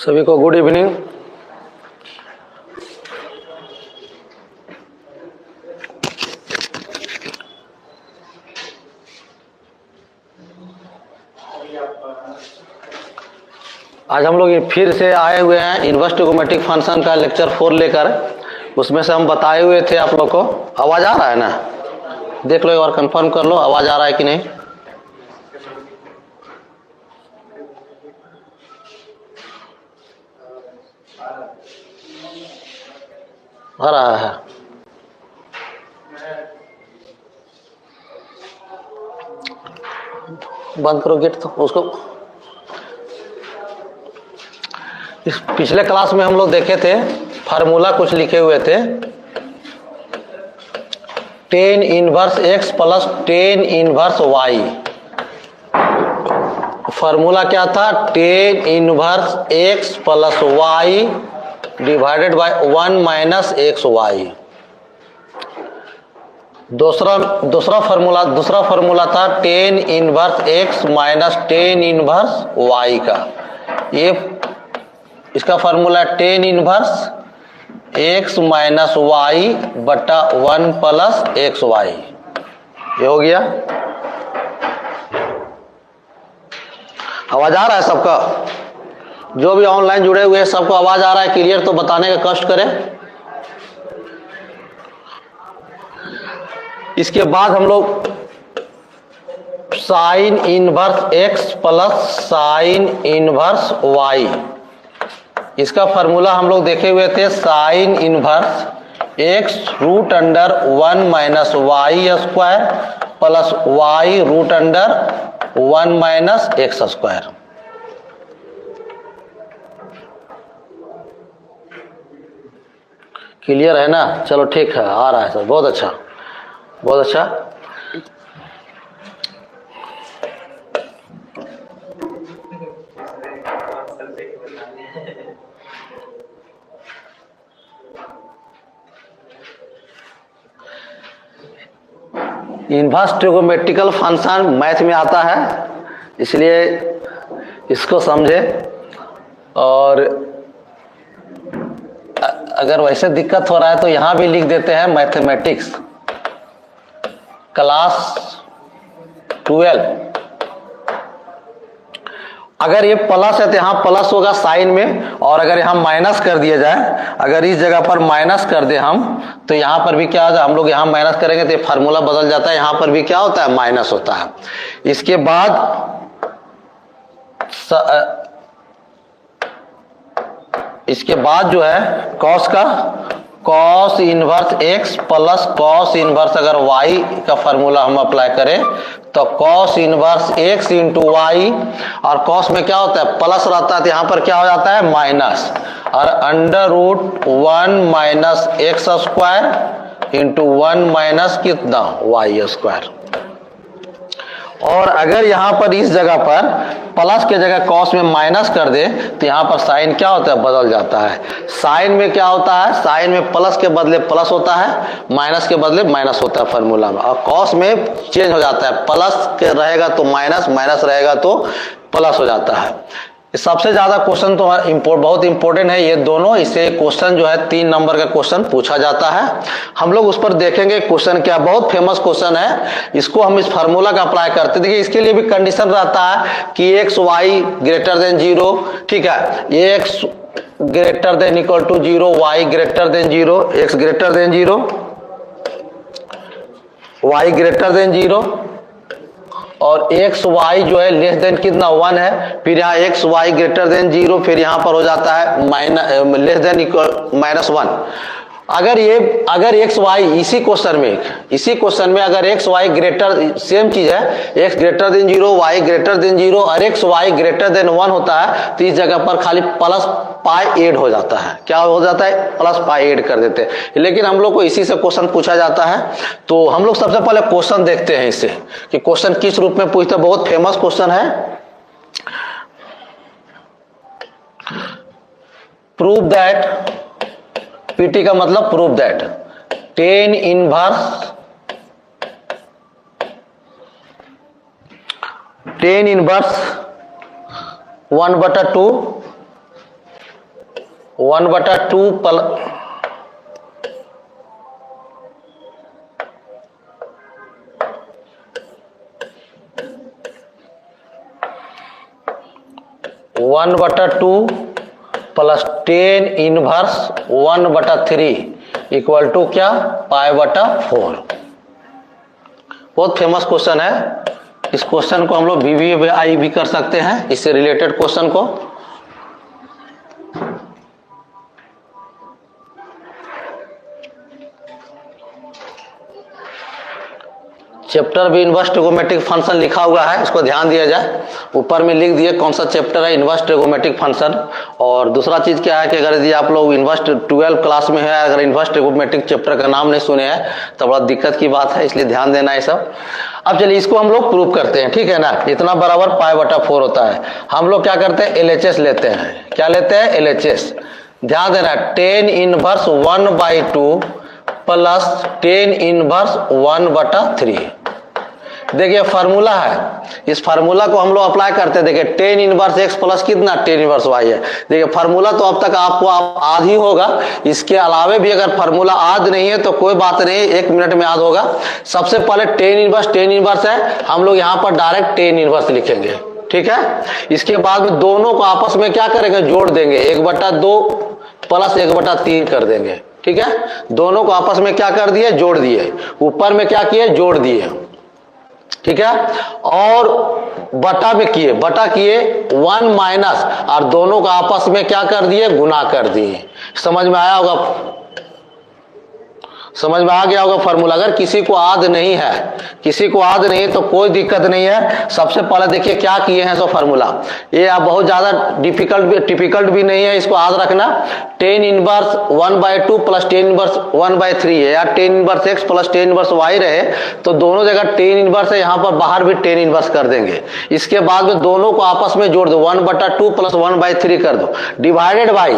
सभी को good evening. आज हम लोग फिर से आए हुए हैं इन्वर्स ट्रिगोमेट्रिक फंक्शन का लेक्चर 4 लेकर। उसमें से हम बताए हुए थे आप लोग को। आवाज आ रहा है ना? देख लो एक बार, कंफर्म कर लो आवाज आ रहा है कि नहीं। आ रहा है? बंद करो गेट तो उसको। इस पिछले क्लास में हम लोग देखे थे, फार्मूला कुछ लिखे हुए थे, tan inverse X plus tan inverse Y. Formula क्या था? Tan inverse X plus Y divided by 1 minus X Y. दूसरा फार्मूला था tan inverse X minus tan inverse Y का। ये इसका formula tan inverse X minus Y बटा 1 plus x Y. ये हो गया। आवाज आ रहा है सबका? जो भी ऑनलाइन जुड़े हुए हैं सबको आवाज आ रहा है क्लियर? तो बताने का कष्ट करें। इसके बाद हम लोग sine inverse X plus sine inverse Y, इसका फार्मूला हम लोग देखे हुए थे। Sine inverse X root under 1 minus Y square plus Y root under 1 minus X square. Clear है ना? चलो ठीक है, आ रहा है सर, बहुत अच्छा बहुत अच्छा। इन्वर्स ट्रिगोमेट्रिकल फंक्शन मैथ में आता है, इसलिए इसको समझे। और अगर वैसे दिक्कत हो रहा है तो यहां भी लिख देते हैं मैथमेटिक्स क्लास 12। अगर ये प्लस है तो यहां प्लस होगा साइन में, और अगर यहां माइनस कर दिया जाए, अगर इस जगह पर माइनस कर दे हम, तो यहां पर भी क्या होगा? हम लोग यहां माइनस करेंगे तो ये फार्मूला बदल जाता है, यहां पर भी क्या होता है? माइनस होता है। इसके बाद जो है कॉस का, cos inverse X plus cos inverse अगर वाई का फार्मूला हम अप्लाई करें तो cos inverse X into Y, और कॉस में क्या होता है? प्लस रहता है, तो यहां पर क्या हो जाता है? माइनस, और under root 1 minus X square into 1 minus कितना? Y square. और अगर यहां पर इस जगह पर प्लस के जगह कॉस में माइनस कर दे तो यहां पर साइन क्या होता है? बदल जाता है। साइन में क्या होता है? साइन में प्लस के बदले प्लस होता है, माइनस के बदले माइनस होता है फार्मूला में। और कॉस में चेंज हो जाता है, प्लस के रहेगा तो माइनस, माइनस रहेगा तो प्लस हो जाता है। सबसे ज्यादा क्वेश्चन तो बहुत इंपॉर्टेंट है ये दोनों। इससे क्वेश्चन जो है 3 नंबर का क्वेश्चन पूछा जाता है। हम लोग उस पर देखेंगे क्वेश्चन क्या, बहुत फेमस क्वेश्चन है। इसको हम इस फार्मूला का अप्लाई करते हैं। देखिए इसके लिए भी कंडीशन रहता है कि एक्स वाई ग्रेटर देन 0, ठीक है, X greater than equal to 0, Y greater than 0, X greater than 0, Y greater than 0, और एक्स वाई जो है लेस देन कितना? 1 है। फिर यहाँ एक्स वाई ग्रेटर देन 0, फिर यहाँ पर हो जाता है माइनस लेस देन इक्वल -1। अगर एक्स वाई इसी क्वेश्चन में अगर एक्स वाई ग्रेटर, सेम चीज है, X greater than 0, Y greater than 0 और एक्स वाई ग्रेटर देन 1 होता है, तो इस जगह पर खाली प्लस पाई ऐड हो जाता है। क्या हो जाता है? प्लस पाई ऐड कर देते हैं। लेकिन हम लोग को इसी से क्वेश्चन पूछा जाता है, तो हम लोग सबसे पहले क्वेश्चन देखते हैं इससे कि क्वेश्चन किस रूप में पूछते हैं। बहुत फेमस क्वेश्चन है। प्रूव दैट, पीटी का मतलब prove that, tan inverse 1/2 1/2 1/2 plus 10 inverse 1/3 equal to क्या, π/4। बहुत फेमस क्वेश्चन है। इस क्वेश्चन को हम लोग BBI भी कर सकते हैं, इससे रिलेटेड क्वेश्चन को। चैप्टर भी इनवर्स ट्रिगोमेट्रिक फंक्शन लिखा हुआ है, इसको ध्यान दिया जाए। ऊपर में लिख दिए कौन सा चैप्टर है, इनवर्स ट्रिगोमेट्रिक फंक्शन। और दूसरा चीज क्या है कि अगर यदि आप लोग इनवर्स 12 क्लास में है, अगर इनवर्स ट्रिगोमेट्रिक चैप्टर का नाम नहीं सुने हैं तो बड़ा दिक्कत की बात है, इसलिए ध्यान देना है सब। अब चलिए इसको हम लोग प्रूव करते हैं, ठीक है ना। इतना बराबर π/4 होता है। हम लोग क्या करते हैं, LHS लेते हैं। क्या लेते हैं, LHS। ध्यान देना, 10 इनवर्स 1/2 प्लस 10 इनवर्स 1/3। देखिए फार्मूला है, इस फार्मूला को हम लोग अप्लाई करते हैं। देखिए 10 इनवर्स x प्लस कितना, 10 इनवर्स y है। देखिए फार्मूला तो अब तक आपको याद ही होगा। इसके अलावे भी अगर फार्मूला याद नहीं है तो कोई बात नहीं, 1 मिनट में याद होगा। सबसे पहले 10 इनवर्स है, हम लोग यहाँ पर डायरेक्ट 10 इनवर्स लिखेंगे, ठीक है। इसके बाद में दोनों को आपस में क्या करेंगे, जोड़ देंगे। 1/2 प्लस 1/3 कर देंगे, ठीक है। दोनों को आपस में क्या कर दिए, जोड़ दिए। ऊपर में क्या किए, जोड़ दिए, ठीक है। और बटा में किए, बटा किए 1 माइनस, और दोनों को आपस में क्या कर दिए, गुना कर दिए। समझ में आया होगा, समझ में आ गया होगा फार्मूला। अगर किसी को याद नहीं है, किसी को याद नहीं है तो कोई दिक्कत नहीं है। सबसे पहले देखिए क्या किए हैं सो फार्मूला। ये आप बहुत ज्यादा डिफिकल्ट भी नहीं है, इसको याद रखना। 10 इनवर्स 1/2 प्लस 10 इनवर्स 1/3 है, या 10 inverse x plus 10 inverse y रहे तो दोनों जगह 10 इनवर्स है, यहाँ पर बाहर भी 10 इनवर्स कर देंगे। इसके बाद में दोनों को आपस में जोड़ दो, 1/2 प्लस 1/3 कर दो, डिवाइडेड बाई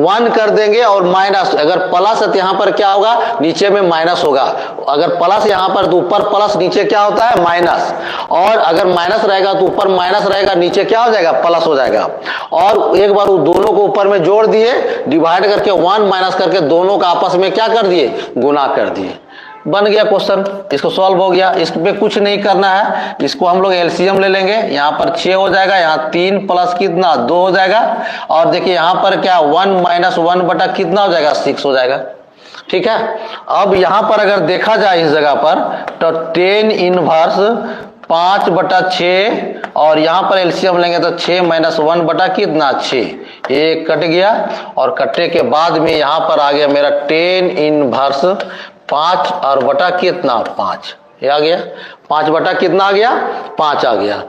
1 कर देंगे। और माइनस, अगर प्लस है तो यहाँ पर क्या होगा, नीचे में माइनस होगा। अगर प्लस यहाँ पर तो ऊपर प्लस, नीचे क्या होता है, माइनस। और अगर माइनस रहेगा तो ऊपर माइनस रहेगा, नीचे क्या हो जाएगा, प्लस हो जाएगा। और एक बार दोनों को ऊपर में जोड़ दिए, डिवाइड करके 1 माइनस करके दोनों का आपस में क्या कर दिए, गुना कर दिए। बन गया क्वेश्चन, इसको सॉल्व हो गया। इसमें कुछ नहीं करना है, इसको हम लोग एलसीएम ले लेंगे। यहाँ पर 6 हो जाएगा, यहाँ 3 प्लस कितना, 2 हो जाएगा। और देखिए यहाँ पर क्या 1 माइनस 1 बटा कितना हो जाएगा, 6 हो जाएगा, ठीक है। अब यहां पर अगर देखा जाए इस जगह पर तो 10 इनवर्स 5/6, और यहां पर एलसीएम लेंगे तो 6 माइनस 1 बटा कितना, 6। ये कट गया, और कटने के बाद में यहां पर आ गया मेरा 10 इनवर्स 5 और बटा कितना, 5। ये आ गया 5 बटा कितना आ गया, 5 आ गया।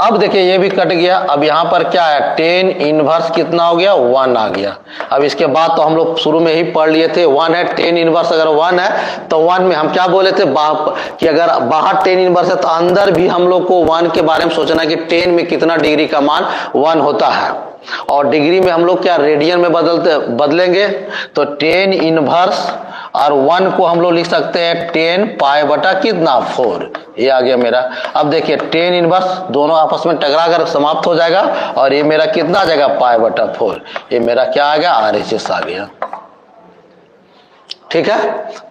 अब देखिए ये भी कट गया। अब यहाँ पर क्या है, 10 इनवर्स कितना हो गया, 1 आ गया। अब इसके बाद तो हम लोग शुरू में ही पढ़ लिए थे, 1 है। 10 इनवर्स अगर 1 है तो 1 में हम क्या बोले थे कि अगर बाहर 10 इनवर्स है तो अंदर भी हम लोग को 1 के बारे में सोचना कि 10 में कितना डिग्री का मान 1 होता है। और डिग्री में हम लोग क्या रेडियन में बदलेंगे तो 10 इनवर्स और 1 को हम लोग लिख सकते हैं 10 पाई बटा कितना, 4। ये आ गया मेरा। अब देखिए 10 इनवर्स दोनों आपस में टकरा कर समाप्त हो जाएगा, और ये मेरा कितना आ जाएगा, पाई बटा 4। ये मेरा क्या आ गया, RHS आ गया, ठीक है।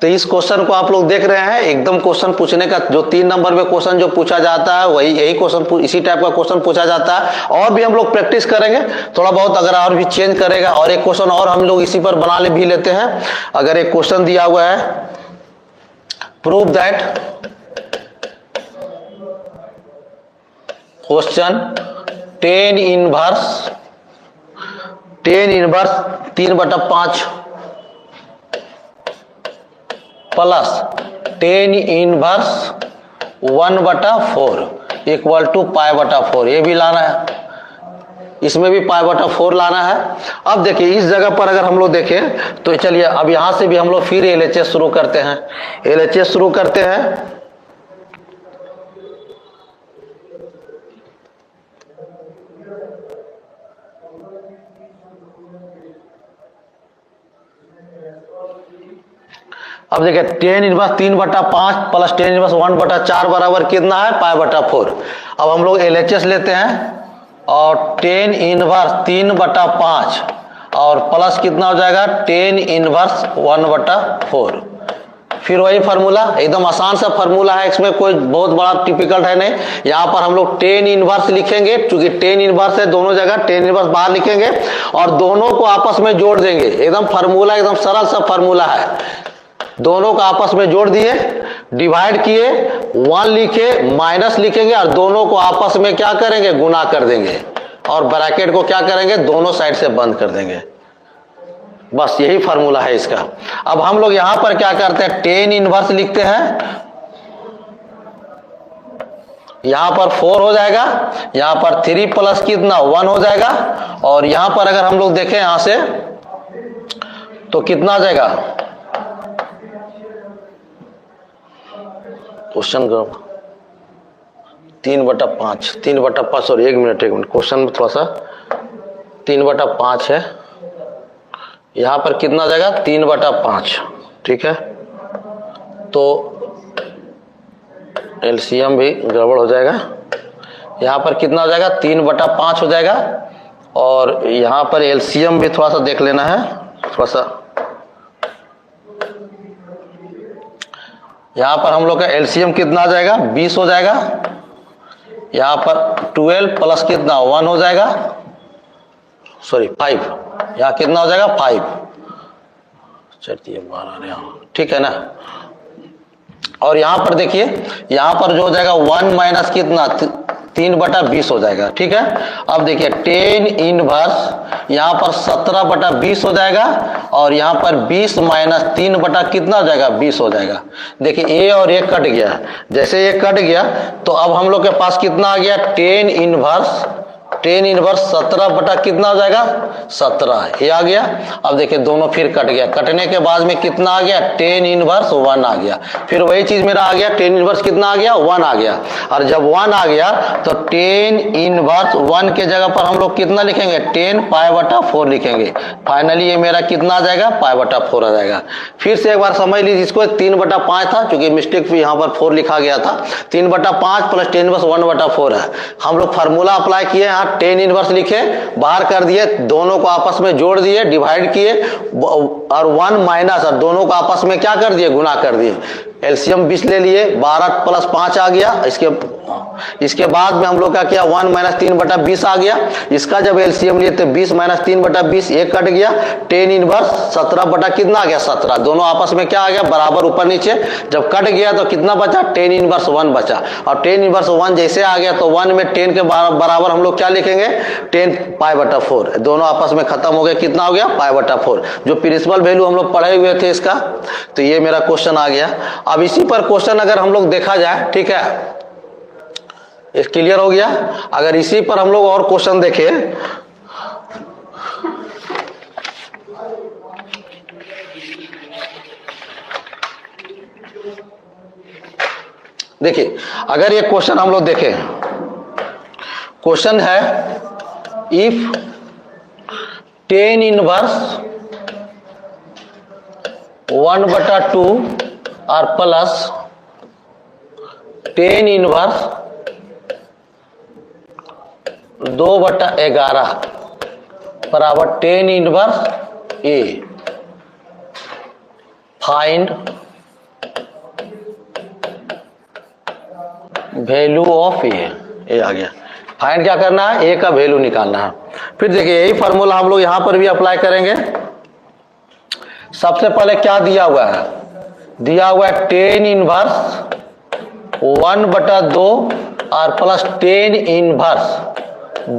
तो इस क्वेश्चन को आप लोग देख रहे हैं, एकदम क्वेश्चन पूछने का जो 3 नंबर में क्वेश्चन जो पूछा जाता है वही यही क्वेश्चन, इसी टाइप का क्वेश्चन पूछा जाता है। और भी हम लोग प्रैक्टिस करेंगे थोड़ा बहुत, अगर और भी चेंज करेगा। और एक क्वेश्चन और हम लोग इसी पर बना भी लेते हैं। अगर एक क्वेश्चन दिया हुआ है, prove that question 10 inverse 3/5 plus 10 inverse 1/4 equal to π/4। ये भी लाना है, इसमें भी π/4 लाना है। अब देखिए इस जगह पर अगर हम लोग देखें तो चलिए अब यहां से भी हम लोग फिर LHS शुरू करते हैं। LHS शुरू करते हैं। अब देखिए 10 इनवर्स 3/5 प्लस 10 इनवर्स 1/4 बराबर कितना है, π/4। अब हम लोग LHS लेते हैं, और 10 इनवर्स 3/5 और प्लस कितना हो जाएगा 10 इनवर्स 1/4। फिर वही फार्मूला, एकदम आसान सा फार्मूला है, इसमें कोई बहुत बड़ा टिपिकल है नहीं। यहाँ पर हम लोग 10 इनवर्स लिखेंगे, क्योंकि 10 इनवर्स है दोनों जगह, 10 इनवर्स बाहर लिखेंगे और दोनों को आपस में जोड़ देंगे। एकदम फार्मूला एकदम सरल सा फार्मूला है। दोनों को आपस में जोड़ दिए, डिवाइड किए, 1 लिखे, माइनस लिखेंगे और दोनों को आपस में क्या करेंगे, गुना कर देंगे और ब्रैकेट को क्या करेंगे, दोनों साइड से बंद कर देंगे। बस यही फार्मूला है इसका। अब हम लोग यहां पर क्या करते हैं, 10 इनवर्स लिखते हैं, यहां पर 4 हो जाएगा, यहां पर 3 प्लस कितना 1 हो जाएगा और यहां पर अगर हम लोग देखें यहां से तो कितना आ जाएगा, क्वेश्चन करो 3/5 सॉरी 1 मिनट क्वेश्चन में थोड़ा सा 3/5 है, यहां पर कितना आ जाएगा 3/5। ठीक है, तो एलसीएम भी गड़बड़ हो जाएगा, यहां पर कितना हो जाएगा 3/5 हो जाएगा और यहां पर एलसीएम भी थोड़ा सा देख लेना है, थोड़ा सा यहां पर हम लोग का एलसीएम कितना आ जाएगा 20 हो जाएगा, यहां पर 12 प्लस कितना 1 हो जाएगा, सॉरी 5, यहां कितना हो जाएगा 5, चलिए 12, ठीक है ना। और यहां पर देखिए, यहां पर जो हो जाएगा 1 माइनस कितना 3/20 हो जाएगा। ठीक है, अब देखिए 10 इनवर्स यहां पर 17/20 हो जाएगा और यहां पर 20 माइनस 3 बटा कितना हो जाएगा 20 हो जाएगा। देखिए ए और ए कट गया, जैसे ये कट गया तो अब हम लोग के पास कितना आ गया 10 इनवर्स 17 बटा कितना हो जाएगा 17, ये आ गया। अब देखिए दोनों फिर कट गया, कटने के बाद में कितना आ गया 10 इनवर्स 1 आ गया, फिर वही चीज मेरा आ गया 10 इनवर्स कितना आ गया 1 आ गया, और जब 1 आ गया तो 10 इनवर्स 1 के जगह पर हम लोग कितना लिखेंगे 10 π/4 लिखेंगे। फाइनली ये मेरा कितना आ जाएगा π/4 आ जाएगा। फिर से एक बार समझ लीजिए, इसको 3/5 था क्योंकि मिस्टेक भी यहाँ पर 4 लिखा गया था, 3/5 प्लस 10 इनवर्स 1/4 है। हम लोग फार्मूला अप्लाई किए, यहाँ 10 इनवर्स लिखे, बाहर कर दिए, दोनों को आपस में जोड़ दिए, डिवाइड किए और 1 माइनस और दोनों को आपस में क्या कर दिए गुना कर दिए। एलसीएम 20 ले लिए, 12 प्लस 5 आ गया, इसके बाद में हम लोग का क्या 1 माइनस 3/20 आ गया। इसका जब एलसीएम लिए तो 20 माइनस 3/20 एक कट गया, 10 इनवर्स 17 बटा कितना आ गया 17, दोनों आपस में क्या आ गया बराबर ऊपर नीचे। जब कट गया तो कितना बचा 10 इनवर्स 1 बचा, और 10 इनवर्स 1 जैसे आ गया तो 1 में 10 के बराबर हम लोग क्या लिखेंगे 10 π/4, दोनों आपस में खत्म हो गया, कितना हो गया π/4, जो प्रिंसिपल वैल्यू हम लोग पढ़े हुए थे इसका। तो ये मेरा क्वेश्चन आ गया। अब इसी पर क्वेश्चन अगर हम लोग देखा जाए, ठीक है, क्लियर हो गया। अगर इसी पर हम लोग और क्वेश्चन देखें, देखिए अगर ये क्वेश्चन हम लोग देखें, क्वेश्चन है इफ 10 इनवर्स 1/2 और प्लस 10 इनवर्स 2/11 बराबर 10 inverse A, find value of A आ गया। फाइंड क्या करना है, ए का वैल्यू निकालना है। फिर देखिए यही फॉर्मूला हम लोग यहां पर भी अप्लाई करेंगे। सबसे पहले क्या दिया हुआ है, दिया हुआ है 10 इनवर्स 1/2 और प्लस 10 इनवर्स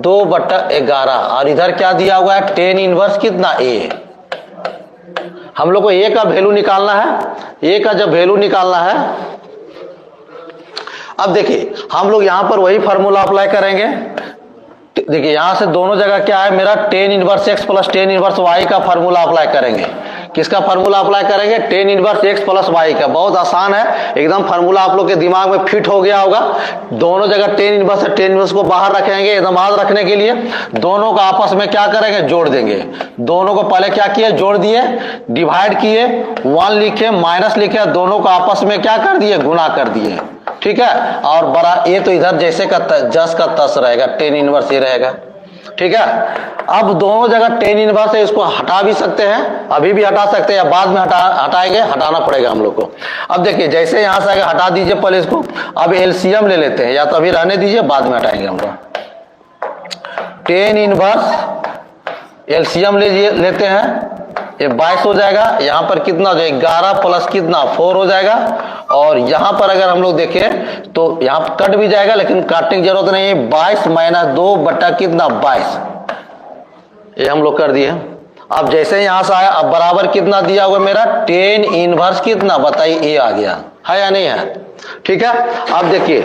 2/11, और इधर क्या दिया हुआ है 10 इनवर्स कितना ए। हम लोग को ए का वैल्यू निकालना है। ए का जब वैल्यू निकालना है, अब देखिए हम लोग यहां पर वही फार्मूला अप्लाई करेंगे। देखिए यहां से दोनों जगह क्या है मेरा 10 inverse x plus 10 inverse y का फार्मूला अप्लाई करेंगे। किसका फार्मूला अप्लाई करेंगे 10 इनवर्स x प्लस y का। बहुत आसान है, एकदम फार्मूला आप लोग के दिमाग में फिट हो गया होगा। दोनों जगह 10 इनवर्स है, 10 इनवर्स को बाहर रखेंगे एकदम याद रखने के लिए। दोनों को आपस में क्या करेंगे जोड़ देंगे। दोनों को पहले क्या किए जोड़ दिए, डिवाइड किए, 1 लिखे माइनस लिखे, दोनों को आपस में क्या कर दिए गुना कर दिए। ठीक है, और बड़ा ए तो इधर जैसे का जस का तस रहेगा, 10 इनवर्स ये रहेगा। ठीक है। अब दोनों जगह टेन इनवर्स है, इसको हटा भी सकते हैं, अभी भी हटा सकते हैं या बाद में हटाएंगे, हटाना पड़ेगा हम लोग को। अब देखिए जैसे यहां से आगे हटा दीजिए पहले इसको। अब एलसीएम ले लेते हैं, या तो अभी रहने दीजिए, बाद में हटाएंगे हम लोग। टेन इनवर्स एलसीएम लेते हैं, ये 22 हो जाएगा। यहां पर कितना हो जाएगा, 11 प्लस कितना 4 हो जाएगा। और यहां पर अगर हम लोग देखें तो यहां कट भी जाएगा, लेकिन काटने की जरूरत नहीं है। 22 माइनस 2 बटा कितना 22, ये हम लोग कर दिए। अब जैसे यहां से आया, अब बराबर कितना दिया हुआ मेरा, टेन इनवर्स कितना बताइए, ए आ गया है या नहीं है। ठीक है। अब देखिए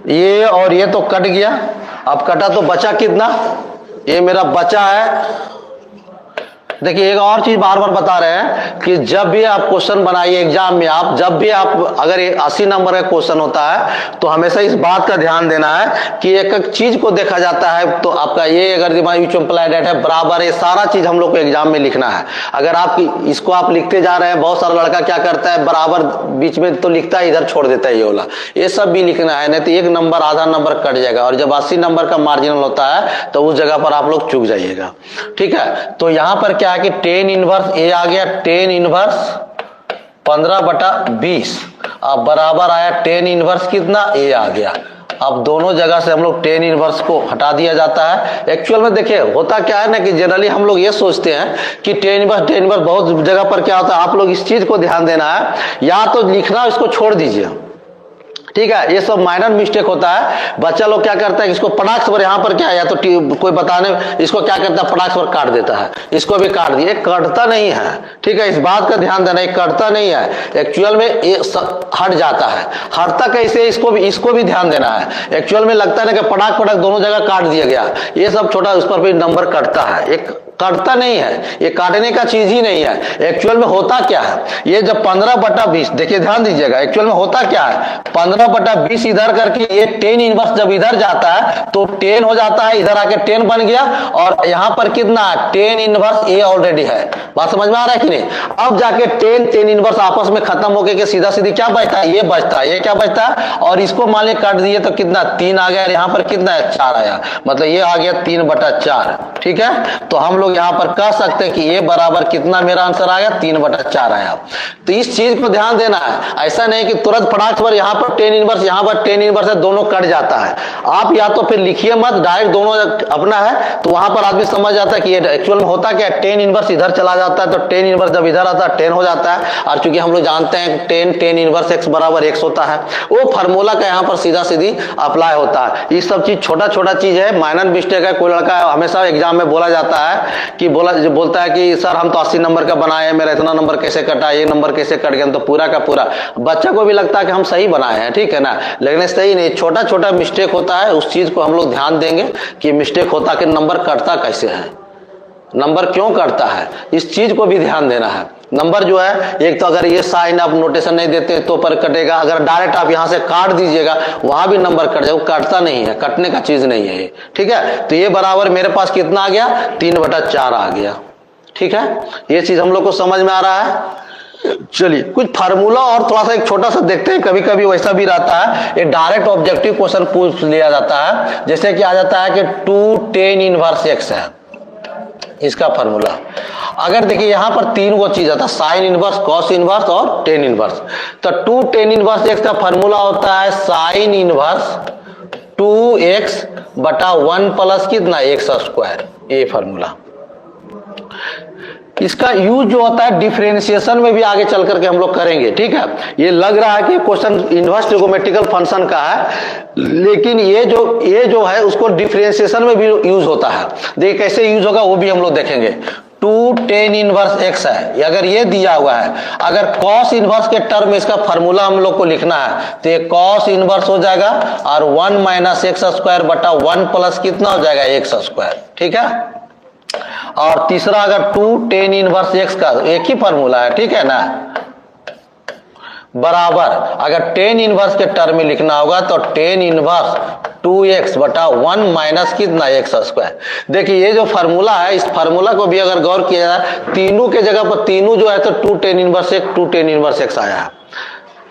ये और ये तो कट गया, अब कटा तो बचा कितना, ये मेरा बचा है। देखिए एक और चीज बार बार बता रहे हैं कि जब भी आप क्वेश्चन बनाइए एग्जाम में, आप जब भी आप अगर 80 नंबर का क्वेश्चन होता है तो हमेशा इस बात का ध्यान देना है कि एक एक चीज को देखा जाता है। तो आपका ये अगर है बराबर, ये सारा चीज हम लोग को एग्जाम में लिखना है। अगर आप इसको आप लिखते जा रहे हैं, बहुत सारा लड़का क्या करता है, बराबर बीच में तो लिखता है, इधर छोड़ देता है ये वाला, ये सब भी लिखना है, नहीं तो एक नंबर आधा नंबर कट जाएगा। और जब 80 नंबर का मार्जिनल होता है तो उस जगह पर आप लोग चूक जाइएगा। ठीक है। तो यहां पर क्या है कि टेन इनवर्स ए आ गया, टेन इनवर्स 15/20, अब बराबर आया टेन इनवर्स कितना ए आ गया। अब दोनों जगह से हम लोग टेन इनवर्स को हटा दिया जाता है। एक्चुअल में देखिए होता क्या है ना कि जनरली हम लोग ये सोचते हैं कि टेन इनवर्स बहुत जगह पर क्या होता है, आप लोग इस चीज को ध्यान देना है, या तो लिखना इसको छोड़ दीजिए। ठीक है, ये सब माइनर मिस्टेक होता है। बच्चा लोग क्या करता है, इसको पटाख पर यहाँ पर क्या है, या तो कोई बताने इसको क्या करता है, पटाख पर काट देता है, इसको भी काट दिए, कटता नहीं है। ठीक है, इस बात का ध्यान देना, ये कटता नहीं है, एक्चुअल में ये हट जाता है। हटता कैसे, इसको भी ध्यान देना है। एक्चुअल में लगता है ना कि पटाख दोनों जगह काट दिया गया, ये सब छोटा, उस पर भी नंबर कटता है, एक कटता नहीं है, ये काटने का चीज ही नहीं है। एक्चुअल में होता क्या है, ये जब 15/20, देखिए ध्यान दीजिएगा, एक्चुअल में होता क्या है, 15/20 इधर करके ये टेन इनवर्स जब इधर जाता है तो 10 हो जाता है, इधर आके 10 बन गया, और यहां पर कितना टेन इनवर्स ए ऑलरेडी है। बात समझ में आ रहा है कि नहीं। अब जाके टेन इनवर्स आपस में खत्म होके के सीधा सीधी क्या बचता है, ये बचता है, ये क्या बचता है, और इसको मान लिया काट दिए तो कितना 3 आ गया, यहाँ पर कितना है 4 आया, मतलब ये आ गया 3/4। ठीक है, तो हम लोग यहां पर कह सकते हैं कि ये बराबर कितना मेरा आंसर आया, 3/4 आया। तो इस चीज को ध्यान देना है, ऐसा नहीं कि तुरंत फटाक पर यहां पर टेन इनवर्स, यहां पर टेन इनवर्स है, दोनों कट जाता है। आप या तो फिर लिखिए मत, डायरेक्ट दोनों अपना है, तो वहां पर आदमी समझ जाता है कि ये एक्चुअल में होता क्या है, टेन इनवर्स इधर चला जाता है, तो टेन इनवर्स जब इधर आता है 10 हो जाता है। और चूंकि हम लोग जानते हैं टेन इनवर्स x बराबर x होता है, वो फार्मूला का यहाँ पर सीधा सीधी अप्लाई होता है। ये सब चीज छोटा छोटा चीज है, माइनर मिस्टेक है। कोई लड़का हमेशा एग्जाम में बोला जाता है कि बोलता है कि सर हम तो 80 नंबर का बनाए, मेरा इतना नंबर कैसे कटा, ये नंबर कैसे कट गया, तो पूरा का पूरा बच्चा को भी लगता है कि हम सही बनाए हैं, ठीक है ना, लेकिन सही नहीं, छोटा छोटा मिस्टेक होता है। उस चीज को हम लोग ध्यान देंगे कि मिस्टेक होता कि नंबर कटता कैसे है, नंबर क्यों कटता है, इस चीज को भी ध्यान देना है। नंबर जो है, एक तो अगर ये साइन आप नोटेशन नहीं देते तो पर कटेगा, अगर डायरेक्ट आप यहां से काट दीजिएगा वहां भी नंबर कट जाएगा, वो काटता नहीं है, कटने का चीज नहीं है ये। ठीक है, तो ये बराबर मेरे पास कितना आ गया, 3/4 आ गया। ठीक है, ये चीज हम लोग को समझ में आ रहा है। चलिए कुछ फार्मूला और थोड़ा सा एक छोटा सा देखते हैं। कभी कभी वैसा भी रहता है, ये डायरेक्ट ऑब्जेक्टिव क्वेश्चन पूछ लिया जाता है, जैसे कि आ जाता है कि 2tan इनवर्स x है, इसका फार्मूला। अगर देखिए यहां पर 3 वो चीज आता है, साइन इनवर्स, कॉस इनवर्स और टेन इनवर्स। तो 2tan इनवर्स x का फार्मूला होता है साइन इनवर्स 2x बटा 1 प्लस कितना x², ये फार्मूला। इसका यूज जो होता है डिफरेंशिएशन में भी आगे चल करके हम लोग करेंगे। ठीक है, ये लग रहा है कि क्वेश्चन इनवर्स ट्रिगोमेट्रिकल फंक्शन का है, लेकिन ये जो है उसको डिफरेंशिएशन में भी यूज होता है। देखिए कैसे यूज होगा वो भी हम लोग देखेंगे। 2tan इनवर्स x है, अगर ये दिया हुआ है, अगर cos इनवर्स के टर्म में इसका फार्मूला हम लोग को लिखना है तो ये cos इनवर्स हो जाएगा, और 1 माइनस x² बटा 1 प्लस कितना हो जाएगा x²। ठीक है, और तीसरा अगर 2tan इनवर्स x का एक ही फार्मूला है, ठीक है ना, बराबर अगर tan इनवर्स के टर्म में लिखना होगा तो tan इनवर्स 2x बटा 1 माइनस कितना x²। देखिए ये जो फार्मूला है, इस फार्मूला को भी अगर गौर किया जाए, तीनों के जगह पर तीनों जो है तो 2tan inverse x 2tan inverse x आया है।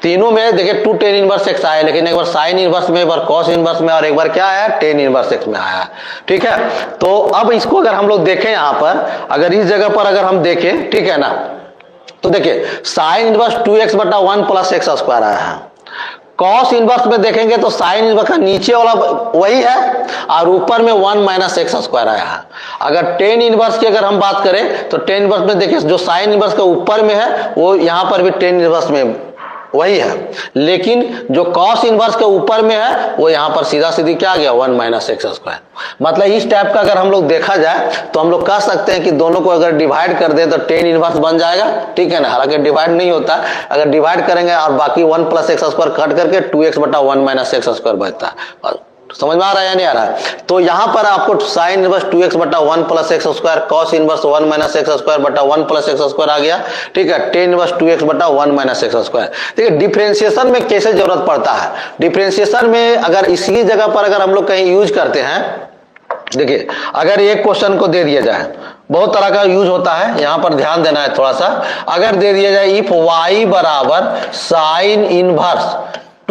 तीनों में देखिए 2 tan इनवर्स एक्स आया, लेकिन एक बार साइन इनवर्स में, एक बार कॉस इनवर्स में, और एक बार क्या आया tan इनवर्स एक्स में आया। ठीक है, तो अब इसको अगर हम लोग देखें यहां पर, अगर इस जगह पर अगर हम देखें, ठीक है ना, तो देखिए साइन इनवर्स 2x बटा 1 प्लस एक्स स्क्वायर आया है। कॉस इनवर्स में देखेंगे तो साइन इनवर्स का नीचे वाला वही है और ऊपर में 1 माइनस एक्स स्क्वायर आया है। अगर टेन इनवर्स की अगर हम बात करें तो टेन इनवर्स में देखिए जो साइन इनवर्स का ऊपर में है वो यहां पर भी टेन इनवर्स में वही है, लेकिन जो कॉस इनवर्स के ऊपर में है वो यहां पर सीधा सीधी क्या आ गया 1 माइनस एक्स स्क्वायर। मतलब इस टाइप का अगर हम लोग देखा जाए तो हम लोग कह सकते हैं कि दोनों को अगर डिवाइड कर दे तो टेन इनवर्स बन जाएगा। ठीक है ना, हालांकि डिवाइड नहीं होता, अगर डिवाइड करेंगे और बाकी 1 प्लस एक्स स्क्वायर कट करके 2x बटा 1 माइनस एक्स स्क्वायर बचता है। समझ में आ रहा है या नहीं आ रहा है? तो यहां पर आपको साइन इनवर्स 2x बटा 1 plus x square, cos inverse 1 minus X square बटा 1 प्लस एक्स स्क्वायर आ गया। ठीक है, टेन इनवर्स 2x बटा 1 माइनस एक्स स्क्वायर। देखिए डिफरेंशिएशन में कैसे जरूरत पड़ता है, डिफरेंशिएशन में अगर इसी जगह पर अगर हम लोग कहीं यूज करते हैं, देखिए अगर एक क्वेश्चन को दे दिया जाए, बहुत तरह का यूज होता है, यहां पर ध्यान देना है थोड़ा सा। अगर दे दिया जाए इफ y बराबर साइन इनवर्स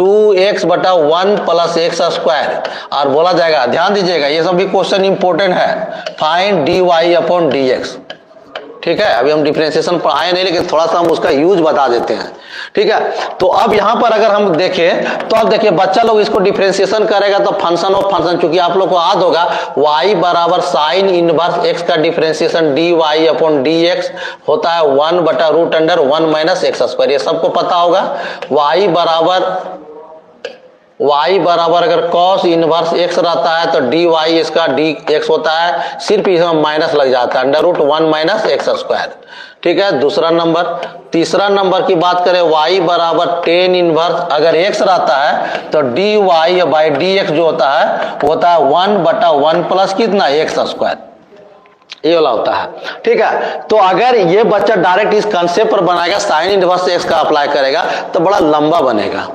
2x बटा 1 प्लस एक्स स्क्वायर, और बोला जाएगा, ध्यान दीजिएगा ये सब भी क्वेश्चन इंपोर्टेंट है, फाइंड dy अपॉन dx। ठीक है, अभी हम डिफरेंशिएशन पर आए नहीं, लेकिन थोड़ा सा हम उसका यूज बता देते हैं। ठीक है, तो अब यहां पर अगर हम देखें तो अब देखिए बच्चा लोग इसको डिफरेंशिएशन करेगा तो फंक्शन ऑफ फंक्शन, चूंकि आप लोग को याद होगा y बराबर साइन इनवर्स x का डिफरेंशिएशन dy अपॉन dx होता है 1 बटा root under 1 minus X square, ये सबको पता होगा। y बराबर अगर cos इनवर्स x रहता है तो dy इसका dx होता है, सिर्फ इसमें माइनस लग जाता है, under root 1 minus X square. ठीक है, दूसरा नंबर। तीसरा नंबर की बात करें, y बराबर टेन इनवर्स अगर x रहता है तो dy बाई dx जो होता है वो होता है 1 बटा 1 प्लस कितना एक्स स्क्वायर, ये वाला होता है। ठीक है, तो अगर ये बच्चा डायरेक्ट इस कंसेप्ट पर बनाएगा, साइन इनवर्स एक्स का अप्लाई करेगा तो बड़ा लंबा बनेगा।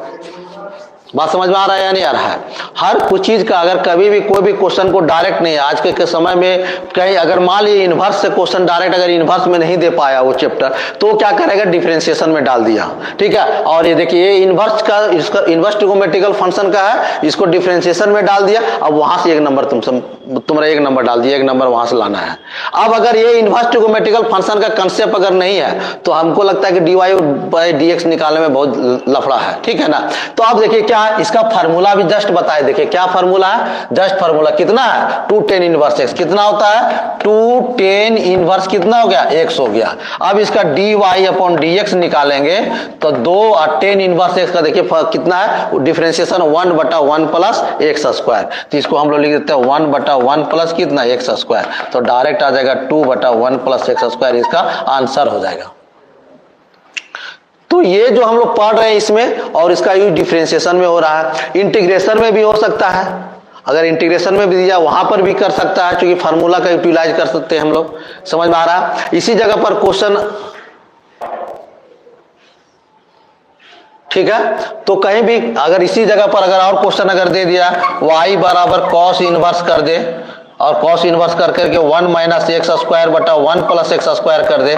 बात समझ में आ रहा है या नहीं आ रहा है? हर कुछ चीज का अगर कभी भी कोई भी क्वेश्चन को डायरेक्ट नहीं, आज के समय में कहीं अगर मान लीजिए इनवर्स से क्वेश्चन डायरेक्ट अगर इनवर्स में नहीं दे पाया वो चैप्टर, तो क्या करेगा, डिफरेंशिएशन में डाल दिया। ठीक है, और ये देखिए ये इनवर्स का, इसका इनवर्स ट्रिगोनोमेट्रिकल फंक्शन का है, इसको डिफरेंशिएशन में डाल दिया। अब वहां से एक नंबर तुम्हारा एक नंबर डाल दिया, एक नंबर वहां से लाना है। अब अगर ये इनवर्स ट्रिगोनोमेट्रिकल फंक्शन का कंसेप्ट अगर नहीं है तो हमको लगता है कि dy बाई dx निकालने में बहुत लफड़ा है। ठीक है ना, तो आप देखिए क्या इसका फार्मूला भी जस्ट बताए, देखिए क्या फार्मूला है, जस्ट फार्मूला कितना है 2 tan इनवर्स x, कितना होता है 2 tan इनवर्स कितना हो गया x हो गया। अब इसका dy अपॉन dx निकालेंगे तो 2 और tan इनवर्स x का देखिए कितना है, डिफरेंशिएशन 1 बटा 1 प्लस एक्स स्क्वायर, तो इसको हम लोग लिख देते हैं 1 बटा 1 प्लस कितना एक्स स्क्वायर, तो डायरेक्ट आ जाएगा 2 बटा 1 प्लस एक्स स्क्वायर, इसका आंसर हो जाएगा। तो ये जो हम लोग पढ़ रहे हैं इसमें, और इसका यूज डिफरेंशिएशन में हो रहा है, इंटीग्रेशन में भी हो सकता है, अगर इंटीग्रेशन में भी दिया वहां पर भी कर सकता है, क्योंकि फार्मूला का यूटिलाइज कर सकते हैं हम लोग। समझ में आ रहा है? इसी जगह पर क्वेश्चन, ठीक है, तो कहीं भी अगर इसी जगह पर अगर और क्वेश्चन अगर दे दिया y बराबर cos इनवर्स कर दे, और cos इनवर्स कर करके 1 माइनस एक्स स्क्वायर बटा 1 प्लस एक्स स्क्वायर कर दे,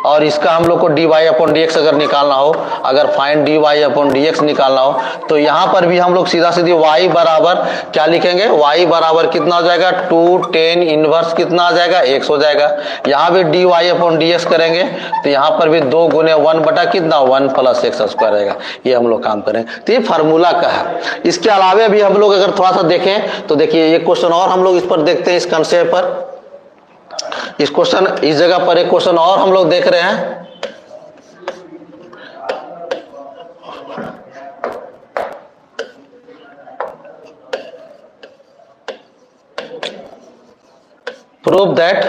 और इसका हम लोग को dy अपॉन dx अगर निकालना हो, अगर फाइंड dy अपॉन dx निकालना हो, तो यहां पर भी हम लोग सीधा सीधी y बराबर क्या लिखेंगे, y बराबर कितना हो जाएगा 2 tan इनवर्स कितना आ जाएगा x हो जाएगा। यहां भी dy अपॉन dx करेंगे तो यहां पर भी 2 गुने 1 बटा कितना 1 प्लस एक्स स्क्वायर रहेगा, ये हम लोग काम करेंगे। तो ये फार्मूला का है। इसके अलावे भी हम लोग अगर थोड़ा सा देखें तो देखिए ये क्वेश्चन और हम लोग इस पर देखते हैं, इस कंसेप्ट पर, इस क्वेश्चन इस जगह पर एक क्वेश्चन और हम लोग देख रहे हैं। प्रूव दैट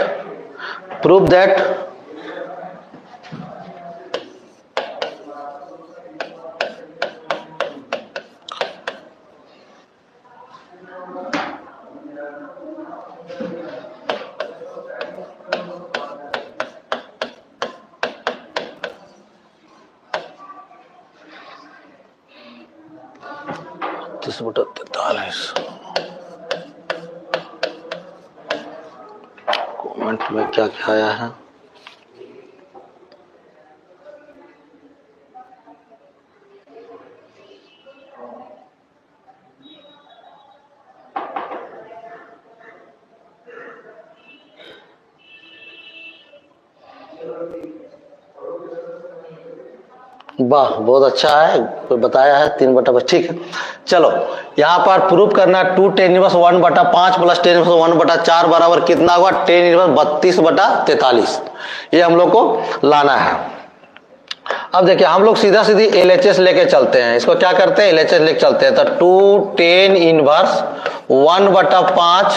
कमेंट में क्या क्या आया है, वाह, बहुत अच्छा है, कोई बताया है 3/5, ठीक है। चलो यहाँ पर प्रूफ करना है 2 tan inverse 1/5 plus tan inverse 1/4 बराबर कितना होगा, tan इनवर्स 32/43। ये हम लोग को लाना है। अब देखिए हम लोग सीधा सीधी LHS लेके चलते हैं, इसको क्या करते हैं, LHS लेके चलते हैं। तो 2 tan इनवर्स 1/5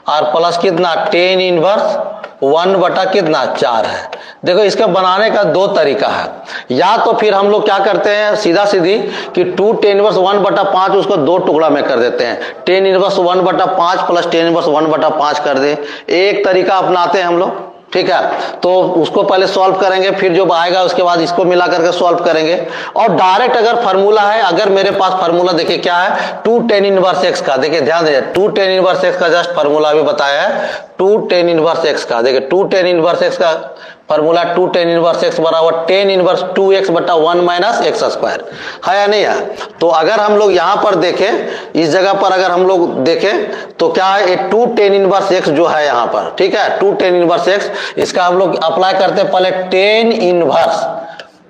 और प्लस कितना tan इनवर्स 1/4 है। देखो इसका बनाने का दो तरीका है, या तो फिर हम लोग क्या करते हैं सीधा सीधी कि 2 tan इनवर्स 1/5 उसको दो टुकड़ा में कर देते हैं, tan inverse 1/5 plus tan inverse 1/5 कर दे। एक तरीका अपनाते हैं हम लोग, ठीक है। तो उसको पहले सॉल्व करेंगे, फिर जो आएगा उसके बाद इसको मिला करके सॉल्व करेंगे। और डायरेक्ट अगर फार्मूला है, अगर मेरे पास फार्मूला देखिए क्या है, 2 tan इनवर्स x का, देखिए ध्यान दीजिए 2 tan इनवर्स x का जस्ट फार्मूला अभी बताया है, 2 tan इनवर्स x का। देखिए 2 tan इनवर्स x का फार्मूला 2 tan इनवर्स x बराबर tan इनवर्स 2x बटा 1 माइनस एक्स स्क्वायर है या नहीं है। तो अगर हम लोग यहाँ पर देखें, इस जगह पर अगर हम लोग देखें तो क्या है, ये 2 tan इनवर्स x जो है यहाँ पर, ठीक है, 2 tan इनवर्स x, इसका हम लोग अप्लाई करते हैं पहले tan इनवर्स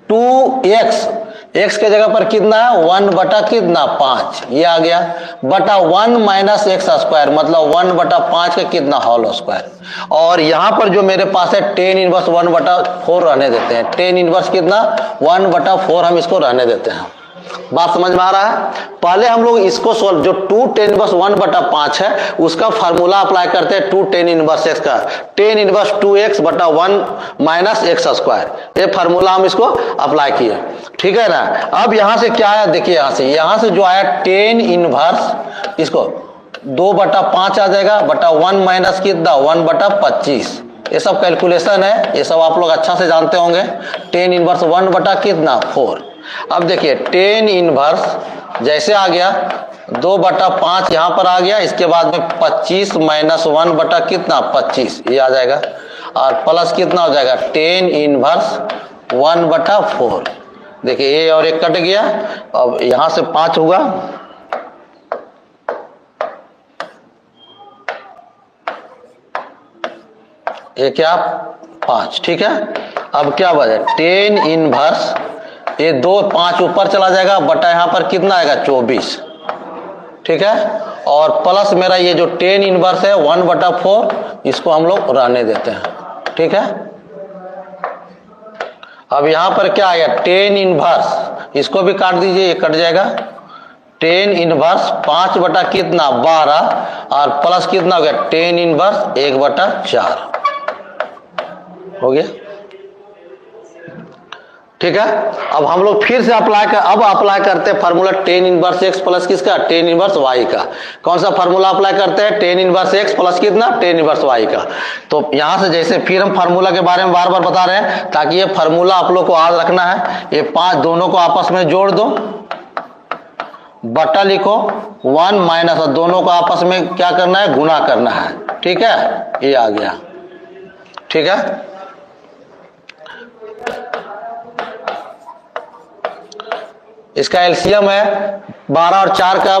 2x, x के जगह पर कितना है 1/5, ये आ गया, बटा 1 माइनस एक्स स्क्वायर, मतलब 1/5 का कितना होल स्क्वायर। और यहां पर जो मेरे पास है tan इनवर्स 1/4 रहने देते हैं, tan इनवर्स कितना 1/4 हम इसको रहने देते हैं। बात समझ में आ रहा है। पहले हम लोग इसको सोल्व, जो 2 tan इनवर्स 1/5 है उसका फार्मूला अप्लाई करते हैं 2 tan इनवर्स x का, tan इनवर्स 2x बटा 1 माइनस एक्स स्क्वायर, ये फार्मूला हम इसको अप्लाई किए, ठीक है ना। अब यहां से क्या है, देखिए यहां से जो आया tan इनवर्स, इसको 2/5 आ जाएगा बटा 1 माइनस कितना 1/25। ये सब कैलकुलेशन है, ये सब आप लोग अच्छा से जानते होंगे। tan inverse 1/4। अब देखिए tan इनवर्स जैसे आ गया 2/5 यहां पर आ गया, इसके बाद में 25 माइनस 1/25 ये आ जाएगा, और प्लस कितना हो जाएगा tan इनवर्स 1/4। देखिए ये और एक कट गया, अब यहां से 5 हुआ, ये क्या 5, ठीक है। अब क्या बचे tan इनवर्स, ये 2 5 ऊपर चला जाएगा, बटा यहां पर कितना आएगा 24, ठीक है। और प्लस मेरा ये जो tan इनवर्स है 1/4, इसको हम लोग रहने देते हैं, ठीक है। अब यहां पर क्या आएगा tan इनवर्स, इसको भी काट दीजिए, ये कट जाएगा, tan इनवर्स 5 बटा कितना 12, और प्लस कितना हो गया tan इनवर्स 1/4 हो गया, ठीक है। अब हम लोग फिर से अप्लाई करते हैं formula tan inverse x plus किसका tan इनवर्स y का। कौन सा फार्मूला अप्लाई करते हैं, tan इनवर्स x प्लस कितना tan इनवर्स y का। तो यहां से जैसे फिर हम फार्मूला के बारे में बार बार बता रहे हैं, ताकि ये फार्मूला आप लोग को याद रखना है। ये 5 दोनों को आपस में जोड़ दो, बटा लिखो 1 माइनस, और दोनों को आपस में क्या करना है गुना करना है, ठीक है। ये आ गया, ठीक है। इसका एलसीएम है 12 और 4 का,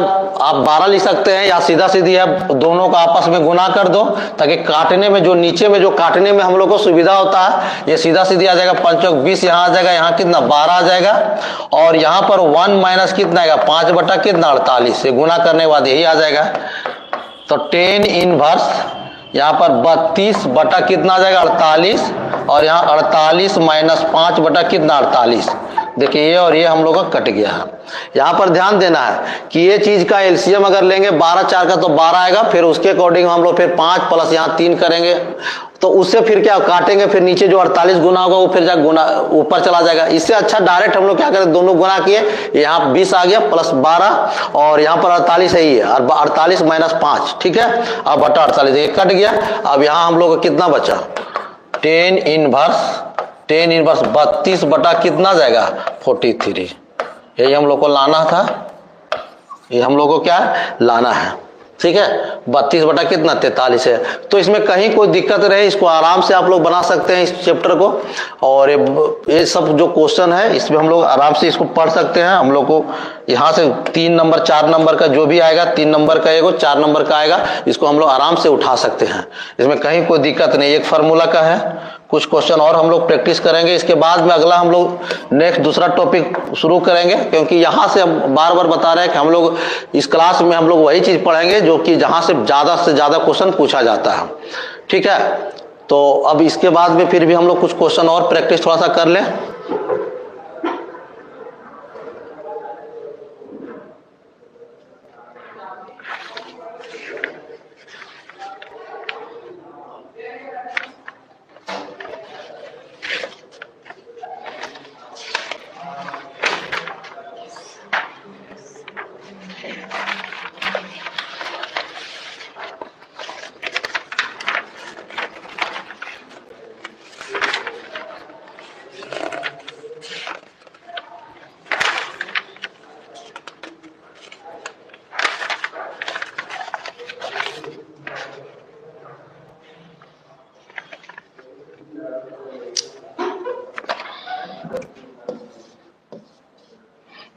आप 12 लिख सकते हैं, या सीधा सीधी है दोनों का आपस में गुना कर दो, ताकि काटने में जो नीचे में जो काटने में हम लोग को सुविधा होता है, ये सीधा सीधी आ जाएगा 5 चौक 20, यहाँ आ जाएगा, यहाँ कितना 12 आ जाएगा, और यहाँ पर 1 माइनस कितना आएगा 5 बटा कितना 48 से गुना करने के बाद यही आ जाएगा। तो tan इनवर्स यहाँ पर 32 बटा कितना आ जाएगा 48, और यहाँ 48 माइनस 5 बटा कितना 48। देखिए ये और ये हम लोग का कट गया है। यहाँ पर ध्यान देना है कि ये चीज का एलसीएम अगर लेंगे 12 4 का तो 12 आएगा, फिर उसके अकॉर्डिंग हम लोग फिर 5 प्लस यहाँ 3 करेंगे, तो उससे फिर क्या काटेंगे, फिर नीचे जो 48 गुना होगा वो फिर जा गुना ऊपर चला जाएगा। इससे अच्छा डायरेक्ट हम लोग क्या करें, दोनों गुना किए, यहाँ 20 आ गया प्लस 12, और यहाँ पर 48 है ही है, और 48 माइनस 5, ठीक है। अब बटा 48 ये कट गया। अब यहाँ हम लोग को कितना बचा tan इनवर्स 32 बटा कितना जाएगा 43। यही हम लोग को लाना था, ये हम लोग को क्या लाना है, ठीक है। 32 बटा कितना 43 है। तो इसमें कहीं कोई दिक्कत रहे, इसको आराम से आप लोग बना सकते हैं इस चैप्टर को, और ये सब जो क्वेश्चन है इसमें हम लोग आराम से इसको पढ़ सकते हैं, हम लोग को यहाँ से 3 नंबर 4 नंबर का जो भी आएगा, 3 नंबर का एगो 4 नंबर का आएगा, इसको हम लोग आराम से उठा सकते हैं, इसमें कहीं कोई दिक्कत नहीं। एक फार्मूला का है, कुछ क्वेश्चन और हम लोग प्रैक्टिस करेंगे, इसके बाद में अगला हम लोग नेक्स्ट दूसरा टॉपिक शुरू करेंगे, क्योंकि यहाँ से हम बार बार बता रहे हैं कि हम लोग इस क्लास में हम लोग वही चीज पढ़ेंगे जो कि जहाँ से ज्यादा क्वेश्चन पूछा जाता है, ठीक है। तो अब इसके बाद में फिर भी हम लोग कुछ क्वेश्चन और प्रैक्टिस थोड़ा सा कर लें।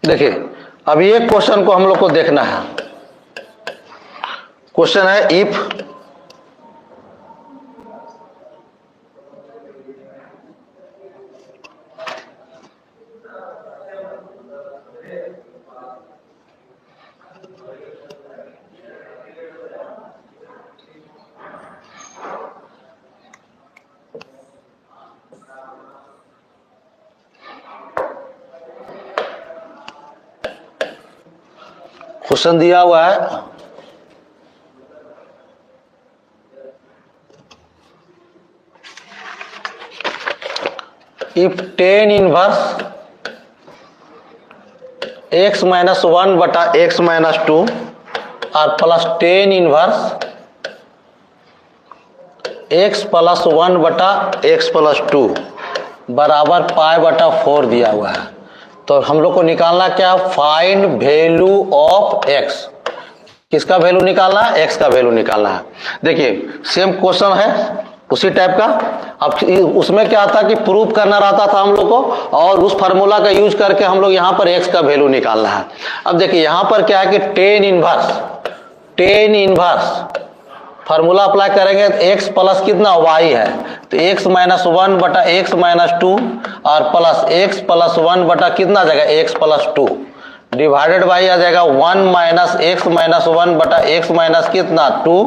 देखिए अभी एक क्वेश्चन को हम लोग को देखना है। क्वेश्चन है इफ क्वेश्चन दिया हुआ है if tan inverse x minus 1 बटा x माइनस 2 और plus tan inverse x plus 1 बटा x प्लस 2 बराबर पाई बटा 4 दिया हुआ है। तो हम लोग को निकालना क्या, फाइंड वैल्यू ऑफ x। किसका वैल्यू निकालना है, x का वैल्यू निकालना है। देखिए सेम क्वेश्चन है उसी टाइप का। अब उसमें क्या था कि प्रूफ करना रहता था हम लोग को, और उस फार्मूला का यूज करके हम लोग यहाँ पर x का वैल्यू निकालना है। अब देखिए यहाँ पर क्या है कि टेन इनवर्स फार्मूला अप्लाई करेंगे तो x प्लस कितना y है, तो x माइनस 1 बटा x माइनस 2 और प्लस x प्लस 1 बटा कितना आ जाएगा x प्लस 2 डिवाइडेड बाई आ जाएगा 1 माइनस x माइनस 1 बटा x माइनस कितना 2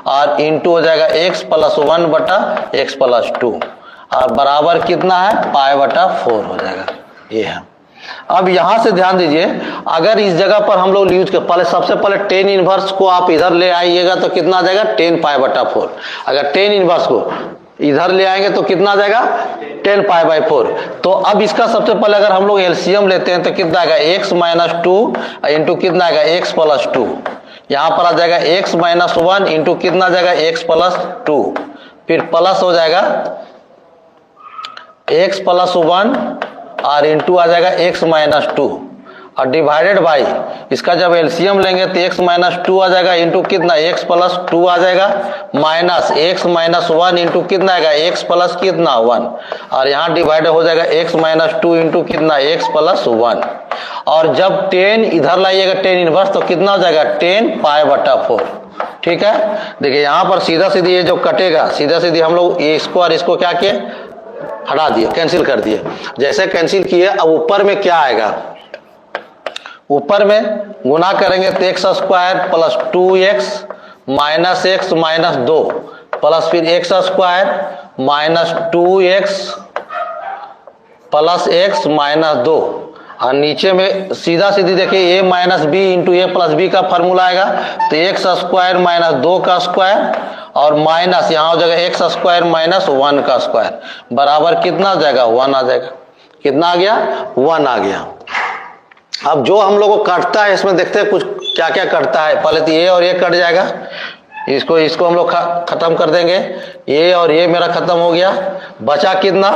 और इंटू हो जाएगा x प्लस 1 बटा x प्लस 2 और बराबर कितना है पाई बटा 4 हो जाएगा। ये है। अब यहां से ध्यान दीजिए, अगर इस जगह पर हम लोग यूज कर पहले सबसे पहले टेन इनवर्स को आप इधर ले आइएगा तो कितना आ जाएगा 10 पाई बटा 4। अगर टेन इनवर्स को इधर ले आएंगे तो कितना आ जाएगा 10 पाई बाई 4। तो अब इसका सबसे पहले अगर हम लोग एलसीएम लेते हैं तो कितना आएगा x माइनस 2 इंटू कितना आएगा x प्लस 2। यहाँ पर आ जाएगा x माइनस 1 इंटू कितना आ जाएगा x प्लस 2, फिर प्लस हो जाएगा x प्लस 1 और इंटू आ जाएगा x माइनस 2 और डिवाइडेड बाई इसका जब एलसीएम लेंगे तो x माइनस 2 आ जाएगा इंटू कितना x प्लस 2 आ जाएगा माइनस x माइनस 1 इंटू कितना आएगा x प्लस कितना 1 और यहाँ डिवाइड हो जाएगा x माइनस 2 इंटू कितना x प्लस 1। और जब 10 इधर लाइएगा 10 इनवर्स तो कितना हो जाएगा 10 पाई बटा 4। ठीक है। देखिए यहाँ पर सीधा सीधी ये जो कटेगा सीधा सीधी हम लोग इसको और इसको क्या किए हटा दिए, कैंसिल कर दिए। जैसे कैंसिल किए अब ऊपर में क्या आएगा, ऊपर में गुना करेंगे तो X square plus 2x minus X minus 2 plus फिर X square minus 2x plus X minus 2 और नीचे में सीधा सीधी देखिए a minus B into A plus B का फॉर्मूला आएगा तो एक्स स्क्वायर माइनस 2 का स्क्वायर और माइनस यहाँ हो जाएगा एक्स स्क्वायर माइनस 1 का स्क्वायर बराबर कितना आ जाएगा 1 आ जाएगा। कितना आ गया 1 आ गया। अब जो हम लोग को कटता है इसमें देखते हैं कुछ क्या क्या कटता है। पहले तो ये और ये कट जाएगा, इसको हम लोग खत्म कर देंगे। ये और ये मेरा खत्म हो गया, बचा कितना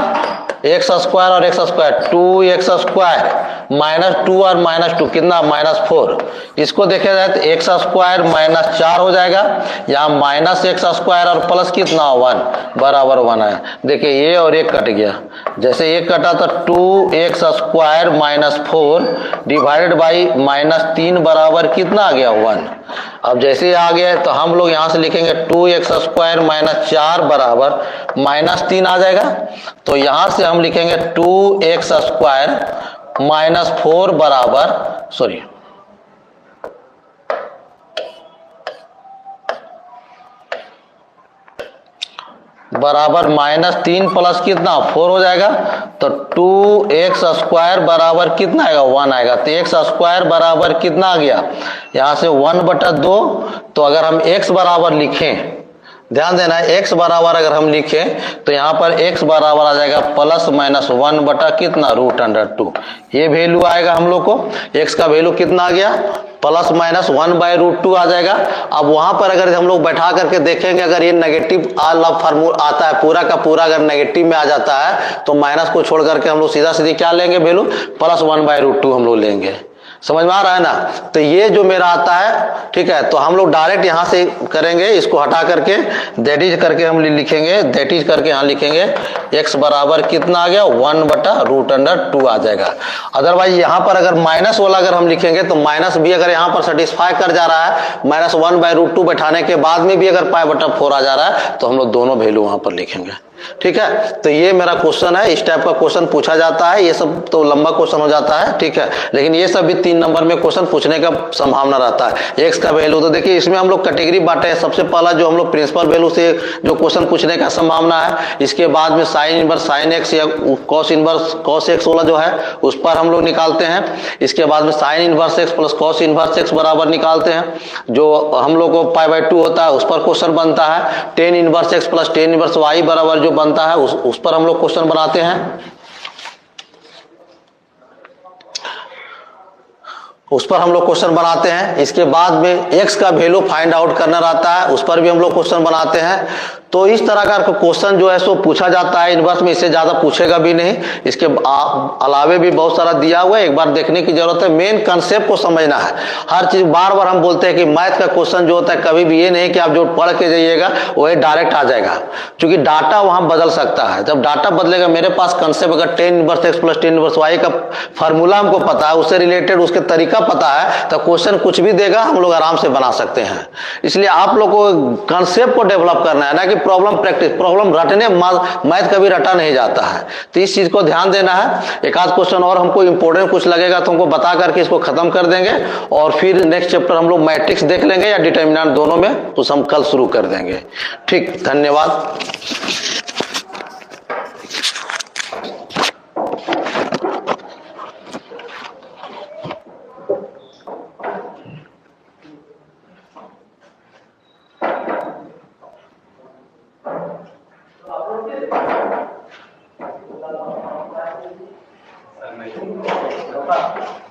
एक्स स्क्वायर और एक्स स्क्वायर 2x स्क्वायर -2 और -2 कितना -4। इसको देखा जाए तो एक्स स्क्वायर -4 हो जाएगा, यहाँ -x² और प्लस कितना 1 बराबर 1 है। देखिए ये और एक कट गया, जैसे एक कटा तो 2x² - 4 डिवाइडेड बाई -3 बराबर कितना आ गया 1। अब जैसे आ गया तो हम लोग यहाँ से लिखेंगे 2x² - 4 बराबर -3 आ जाएगा। तो यहाँ से हम लिखेंगे 2x² - 4 बराबर बराबर -3 प्लस कितना 4 हो जाएगा। तो 2x² बराबर कितना आएगा 1 आएगा। तो x² बराबर कितना आ गया, यहाँ से 1/2। तो अगर हम x बराबर लिखें, ध्यान देना है, x बराबर अगर हम लिखें तो यहाँ पर x बराबर आ जाएगा +-1 बटा कितना √2। ये वैल्यू आएगा हम लोग को, x का वैल्यू कितना आ गया +-1/√2 आ जाएगा। अब वहां पर अगर हम लोग बैठा करके देखेंगे, अगर ये नेगेटिव फार्मूला आता है पूरा का पूरा, अगर नेगेटिव में आ जाता है तो माइनस को छोड़ करके हम लोग सीधा सीधी क्या लेंगे वैल्यू +1/√2 हम लोग लेंगे। समझ में आ रहा है ना। तो ये जो मेरा आता है, ठीक है, तो हम लोग डायरेक्ट यहां से करेंगे, इसको हटा करके दैट इज करके हम लिखेंगे, दैट इज करके यहां लिखेंगे x बराबर कितना आ गया 1/√2 आ जाएगा। अदरवाइज यहां पर अगर माइनस वाला अगर हम लिखेंगे तो माइनस भी अगर यहां पर सेटिस्फाई कर जा रहा है, -1/√2 बैठाने के बाद में भी अगर π/4 आ जा रहा है तो हम लोग दोनों वैल्यू वहां पर लिखेंगे। ठीक है, तो ये मेरा क्वेश्चन है, इस टाइप का क्वेश्चन पूछा जाता है। ये सब तो लंबा क्वेश्चन हो जाता है, ठीक है, लेकिन ये सब भी 3 नंबर में क्वेश्चन पूछने का संभावना रहता है। एक्स का वैल्यू तो देखिए इसमें हम लोग कैटेगरी बांटे हैं। सबसे पहला जो हम लोग प्रिंसिपल वैल्यू से जो क्वेश्चन पूछने का संभावना है, इसके बाद में साइन इनवर्स साइन एक्स या कॉस इनवर्स कॉस एक्स वाला जो है उस पर हम लोग निकालते हैं। इसके बाद में sign inverse X plus cos inverse x बराबर निकालते हैं, जो हम लोग को π/2 होता है उस पर क्वेश्चन बनता है। Tan inverse X plus tan inverse Y बराबर जो बनता है उस पर हम लोग क्वेश्चन बनाते हैं। उस पर हम लोग क्वेश्चन बनाते हैं। इसके बाद में x का वैल्यू फाइंड आउट करना रहता है, उस पर भी हम लोग क्वेश्चन बनाते हैं। तो इस तरह का क्वेश्चन जो है सो पूछा जाता है इनवर्स में, इससे ज्यादा पूछेगा भी नहीं। इसके अलावे भी बहुत सारा दिया हुआ है, एक बार देखने की जरूरत है। मेन कंसेप्ट को समझना है। हर चीज बार बार हम बोलते हैं कि मैथ का क्वेश्चन जो होता है कभी भी ये नहीं कि आप जो पढ़ के जाइएगा वही डायरेक्ट आ जाएगा, क्योंकि डाटा वहां बदल सकता है। जब डाटा बदलेगा, मेरे पास कंसेप्ट अगर tan inverse X plus tan inverse Y का फार्मूला हमको पता है, उससे रिलेटेड उसके तरीका पता है, तो क्वेश्चन कुछ भी देगा हम लोग आराम से बना सकते हैं। इसलिए आप लोग को कंसेप्ट को डेवलप करना है, ना कि प्रॉब्लम प्रैक्टिस। प्रॉब्लम रटने मैथ कभी रटा नहीं जाता है, तो इस चीज को ध्यान देना है। एक आध क्वेश्चन और हमको इंपोर्टेंट कुछ लगेगा तो हमको बता करके इसको खत्म कर देंगे, और फिर नेक्स्ट चैप्टर हम लोग मैट्रिक्स देख लेंगे या डिटर्मिनेंट, दोनों में उस हम कल शुरू कर देंगे। ठीक, धन्यवाद। Gracias.